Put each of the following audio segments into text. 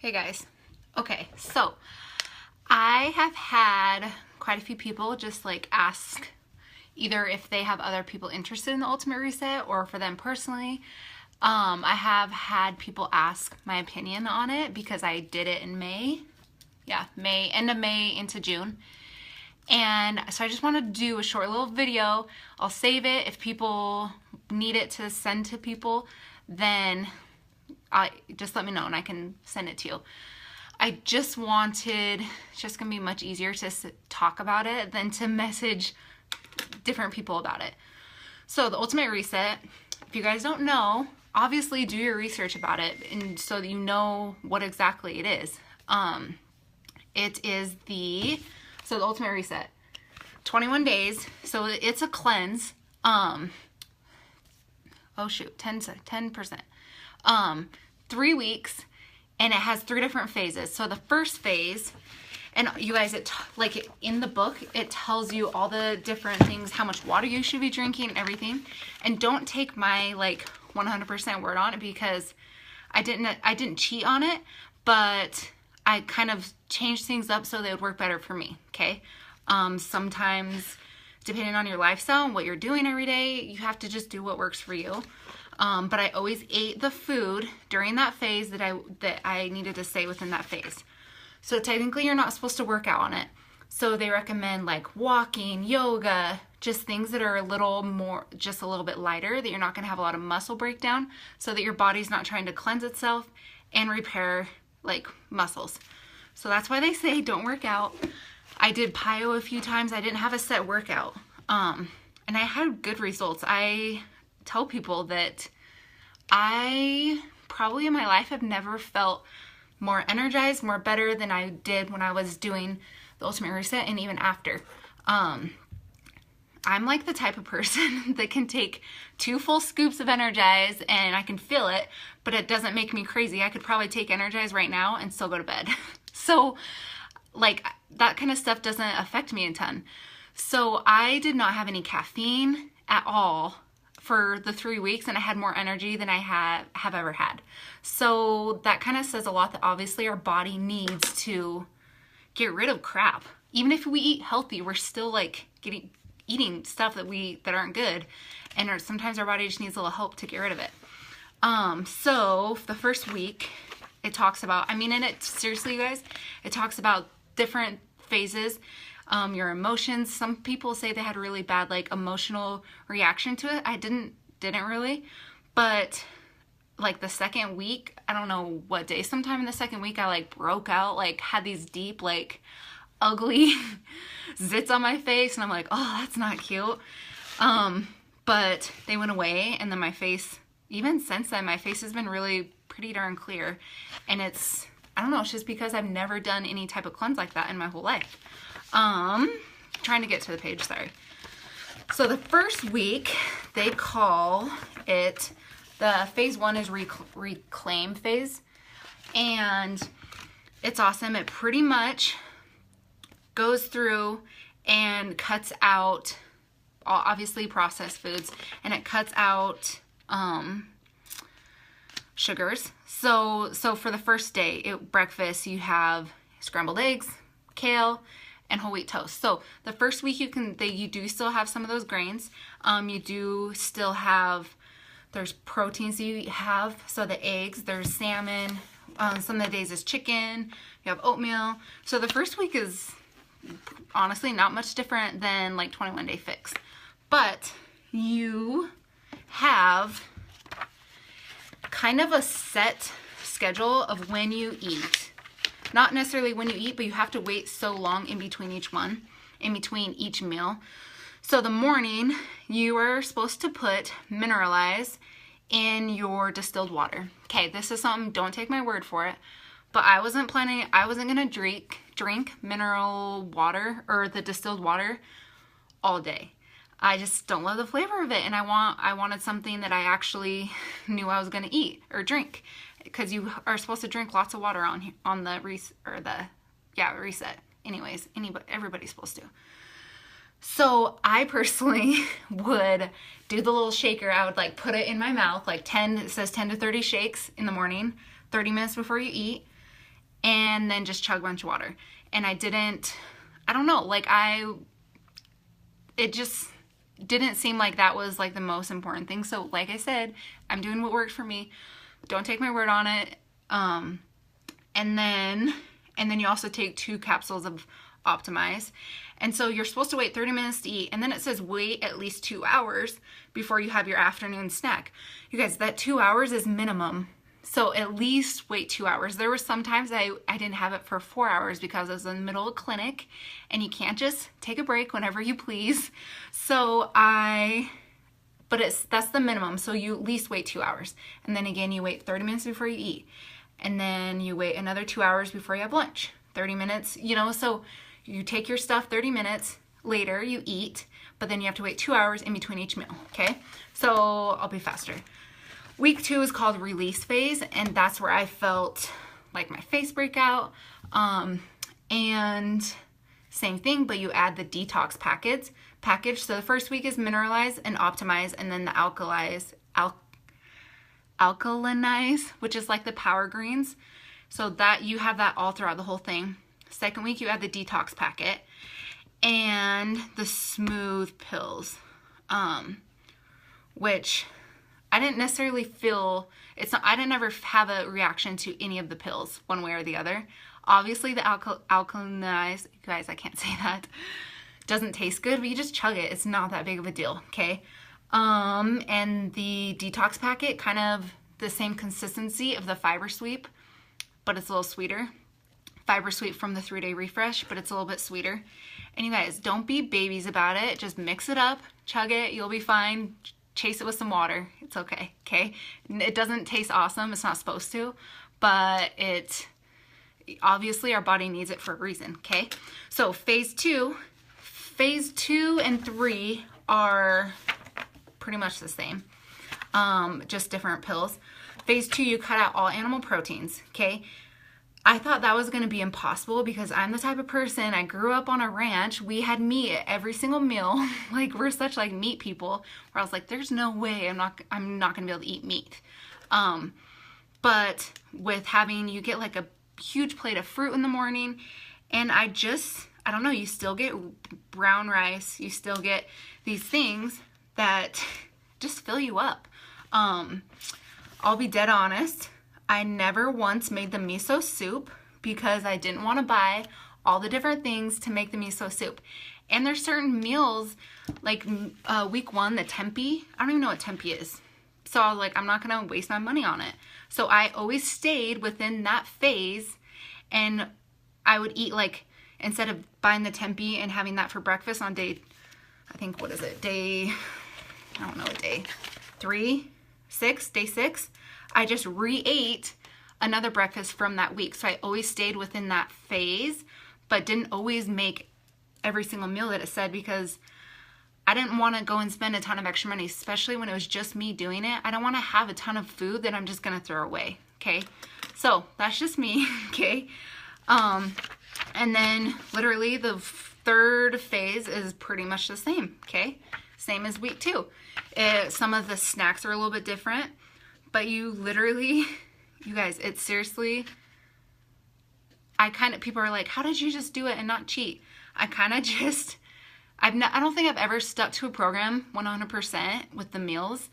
Hey guys. Okay, so I have had quite a few people just like ask either if they have other people interested in the Ultimate Reset or for them personally. I have had people ask my opinion on it because I did it in May. Yeah, May, end of May into June. And so I just want to do a short little video. I'll save it. If people need it to send to people, then just let me know and I can send it to you. I just wanted, it's just going to be much easier to talk about it than to message different people about it. So the Ultimate Reset, if you guys don't know, obviously do your research about it and so that you know what exactly it is. It is the Ultimate Reset, 21 days. So it's a cleanse. Oh shoot, 10%. 3 weeks, and it has 3 different phases. So the first phase, and you guys, like in the book, it tells you all the different things, how much water you should be drinking and everything. And don't take my like 100% word on it because I didn't cheat on it, but I kind of changed things up so they would work better for me. Okay. Sometimes depending on your lifestyle and what you're doing every day, you have to just do what works for you. But I always ate the food during that phase that I needed to stay within that phase. So technically you're not supposed to work out on it. So they recommend like walking, yoga, just things that are a little more, just a little bit lighter, that you're not going to have a lot of muscle breakdown so that your body's not trying to cleanse itself and repair like muscles. So that's why they say don't work out. I did PiYo a few times. I didn't have a set workout. And I had good results. I tell people that I probably in my life have never felt more energized, more better than I did when I was doing the Ultimate Reset and even after. I'm like the type of person that can take 2 full scoops of Energize and I can feel it, but it doesn't make me crazy. I could probably take Energize right now and still go to bed. So like that kind of stuff doesn't affect me a ton. So I did not have any caffeine at all for the 3 weeks, and I had more energy than I have ever had. So that kind of says a lot that obviously our body needs to get rid of crap. Even if we eat healthy, we're still like eating stuff that aren't good, and sometimes our body just needs a little help to get rid of it. So the first week it talks about, and it seriously, you guys, it talks about different phases. Your emotions. Some people say they had a really bad like emotional reaction to it. I didn't really, but like the second week, I don't know what day, sometime in the second week I like broke out, like had these deep like ugly zits on my face, and I'm like, oh, that's not cute. But they went away, and then my face, even since then, my face has been really pretty darn clear. And it's, I don't know, it's just because I've never done any type of cleanse like that in my whole life. Trying to get to the page, sorry. So the first week, they call it, the phase 1 is reclaim phase, and it's awesome. It pretty much goes through and cuts out, obviously, processed foods, and it cuts out, sugars. So for the first day, breakfast, you have scrambled eggs, kale, and whole wheat toast. So the first week you do still have some of those grains. You do still have, there's proteins you have. So the eggs, there's salmon. Some of the days is chicken. You have oatmeal. So the first week is honestly not much different than like 21 Day Fix. But you have kind of a set schedule of when you eat. Not necessarily when you eat, but you have to wait so long in between each meal. So the morning, you are supposed to put Mineralize in your distilled water. Okay, this is something, don't take my word for it, but I wasn't gonna drink mineral water or the distilled water all day. I just don't love the flavor of it, and I wanted something that I actually knew I was gonna eat or drink. Because you are supposed to drink lots of water on the reset. Anyways, everybody's supposed to. So I personally would do the little shaker. I would like put it in my mouth, like it says 10 to 30 shakes in the morning, 30 minutes before you eat. and then just chug a bunch of water. And I don't know, like it just didn't seem like that was like the most important thing. So like I said, I'm doing what worked for me. Don't take my word on it. And then you also take 2 capsules of Optimize. And so you're supposed to wait 30 minutes to eat. And then it says wait at least 2 hours before you have your afternoon snack. You guys, that 2 hours is minimum. So at least wait 2 hours. There were some times I didn't have it for 4 hours because I was in the middle of clinic and you can't just take a break whenever you please. So that's the minimum. So you at least wait 2 hours. And then again, you wait 30 minutes before you eat. And then you wait another 2 hours before you have lunch. 30 minutes, so you take your stuff 30 minutes, later you eat, but then you have to wait 2 hours in between each meal, okay? So I'll be faster. Week 2 is called release phase, and that's where I felt like my face break out. And same thing, but you add the detox package. So the first week is mineralize and optimize, and then the alkalinize, which is like the power greens. So that you have that all throughout the whole thing. Second week, you add the detox packet and the smooth pills, which I didn't necessarily feel, I didn't ever have a reaction to any of the pills one way or the other. Obviously the alkalinized, you guys, I can't say that, doesn't taste good, but you just chug it. It's not that big of a deal, okay? And the detox packet, kind of the same consistency of the Fiber Sweep, but it's a little sweeter. Fiber Sweep from the 3-Day Refresh, but it's a little bit sweeter. And you guys, don't be babies about it. Just mix it up, chug it, you'll be fine. Chase it with some water. It's okay, okay? It doesn't taste awesome. It's not supposed to, but obviously our body needs it for a reason, okay? So phase 2 and 3 are pretty much the same, just different pills. Phase 2, you cut out all animal proteins, okay? I thought that was going to be impossible because I'm the type of person, I grew up on a ranch. We had meat at every single meal. Like, we're such like meat people, where I was like, there's no way I'm not going to be able to eat meat. But with you get like a huge plate of fruit in the morning, and I don't know, you still get brown rice, you still get these things that just fill you up. I'll be dead honest. I never once made the miso soup because I didn't want to buy all the different things to make the miso soup. And there's certain meals, like week 1, the tempeh. I don't even know what tempeh is. So I was like, I'm not going to waste my money on it. So I always stayed within that phase, and I would eat, like, instead of buying the tempeh and having that for breakfast on day, I think, what is it? Day 6, I just re-ate another breakfast from that week. So I always stayed within that phase, but didn't always make every single meal that it said, because I didn't want to go and spend a ton of extra money, especially when it was just me doing it. I don't want to have a ton of food that I'm just going to throw away, okay? So that's just me, okay? And then literally the 3rd phase is pretty much the same, okay? Same as week 2. Some of the snacks are a little bit different, but you guys, it's seriously, people are like, how did you just do it and not cheat? I don't think I've ever stuck to a program 100% with the meals.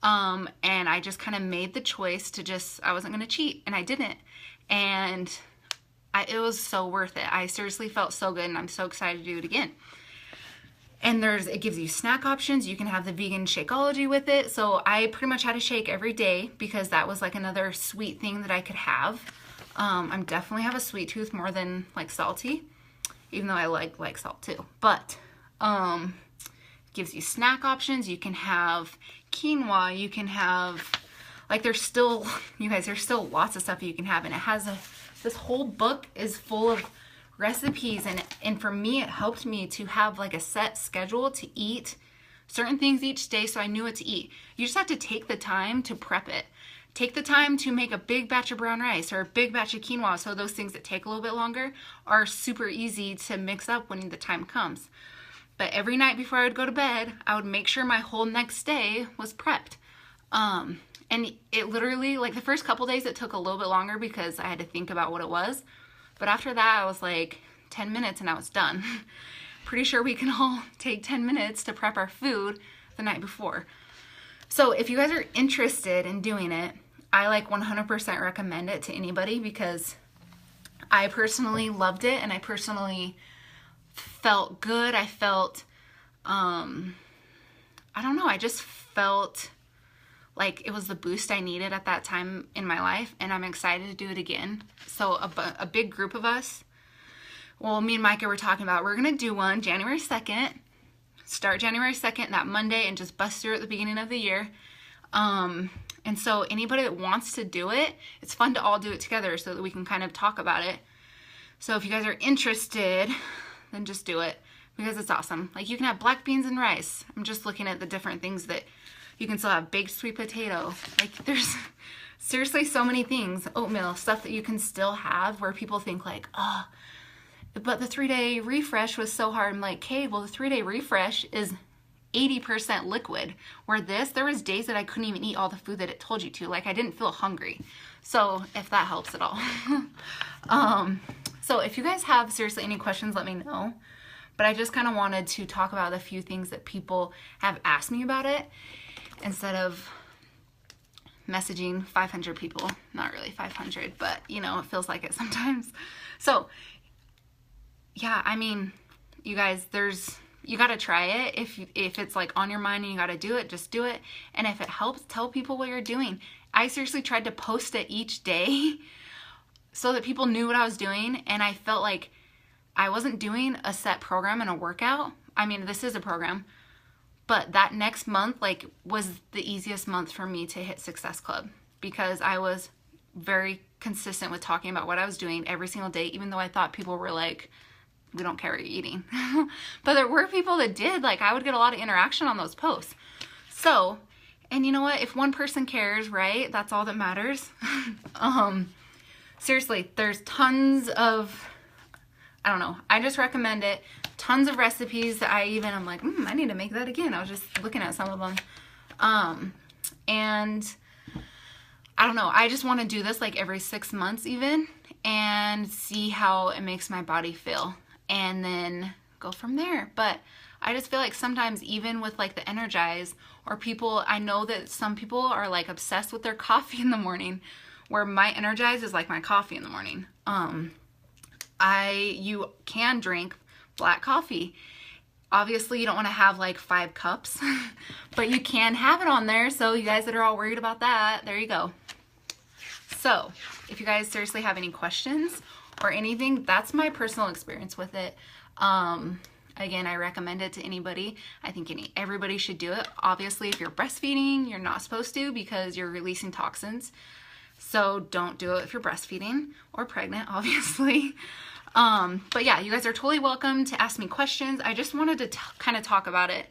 And I just kind of made the choice to I wasn't going to cheat, and I didn't. And it was so worth it. I seriously felt so good, and I'm so excited to do it again. And it gives you snack options. You can have the vegan Shakeology with it. So I pretty much had a shake every day because that was like another sweet thing that I could have. I definitely have a sweet tooth more than like salty, even though I like salt too. But gives you snack options. You can have quinoa. You can have, like, there's still lots of stuff you can have. And it has this whole book is full of recipes, and for me, it helped me to have like a set schedule to eat certain things each day, so I knew what to eat. You just have to take the time to prep it. Take the time to make a big batch of brown rice or a big batch of quinoa, so those things that take a little bit longer are super easy to mix up when the time comes. But every night before I would go to bed, I would make sure my whole next day was prepped. And it literally, like the first couple days, it took a little bit longer because I had to think about what it was. But after that, I was like 10 minutes and I was done. Pretty sure we can all take 10 minutes to prep our food the night before. So if you guys are interested in doing it, I like 100% recommend it to anybody because I personally loved it and I personally felt good. I felt, I don't know, I just felt like it was the boost I needed at that time in my life, and I'm excited to do it again. So a big group of us, well, me and Micah were talking about, we're going to do one January 2nd, start January 2nd, that Monday, and just bust through at the beginning of the year. And so anybody that wants to do it, it's fun to all do it together so that we can kind of talk about it. So if you guys are interested, then just do it because it's awesome. Like you can have black beans and rice. I'm just looking at the different things that you can still have. Baked sweet potato. Like there's seriously so many things. Oatmeal, stuff that you can still have where people think like, oh, but the 3-day refresh was so hard. I'm like, okay, well the 3-day refresh is 80% liquid, where there was days that I couldn't even eat all the food that it told you to. Like I didn't feel hungry. So if that helps at all. So if you guys have seriously any questions, let me know. But I just kind of wanted to talk about a few things that people have asked me about it instead of messaging 500 people. Not really 500, but you know, it feels like it sometimes. So yeah, I mean, you guys, you got to try it. If it's like on your mind and you got to do it, just do it. And if it helps, tell people what you're doing. I seriously tried to post it each day so that people knew what I was doing. And I felt like I wasn't doing a set program and a workout. I mean, this is a program, but that next month like was the easiest month for me to hit Success Club because I was very consistent with talking about what I was doing every single day, even though I thought people were like, we don't care what you're eating. But there were people that did. Like I would get a lot of interaction on those posts. So, and you know what? If one person cares, right? That's all that matters. Seriously, there's tons of, I don't know. I just recommend it. Tons of recipes that I'm like, I need to make that again. I was just looking at some of them. And I don't know. I just want to do this like every 6 months even and see how it makes my body feel. And then go from there. But I just feel like sometimes even with like the Energize or people, I know that some people are like obsessed with their coffee in the morning, where my Energize is like my coffee in the morning. You can drink black coffee. Obviously you don't want to have like 5 cups, but you can have it on there. So you guys that are all worried about that, there you go. So if you guys seriously have any questions or anything, that's my personal experience with it. Again, I recommend it to anybody. I think everybody should do it. Obviously, if you're breastfeeding, you're not supposed to because you're releasing toxins. So don't do it if you're breastfeeding or pregnant, obviously. But yeah, you guys are totally welcome to ask me questions. I just wanted to kind of talk about it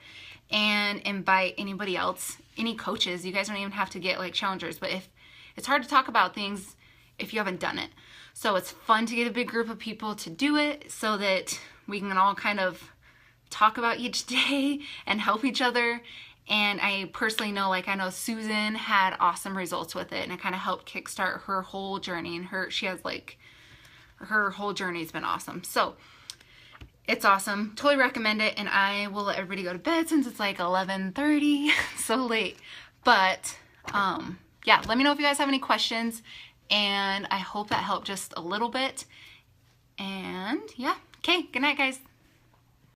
and invite anybody else, any coaches. You guys don't even have to get like challengers, but if it's hard to talk about things if you haven't done it. So it's fun to get a big group of people to do it so that we can all kind of talk about each day and help each other. And I personally know, like I know Susan had awesome results with it and it kind of helped kickstart her whole journey, and her whole journey's been awesome. So it's awesome. Totally recommend it. And I will let everybody go to bed since it's like 11:30, so late. But yeah, let me know if you guys have any questions. And I hope that helped just a little bit. And yeah, okay, good night, guys.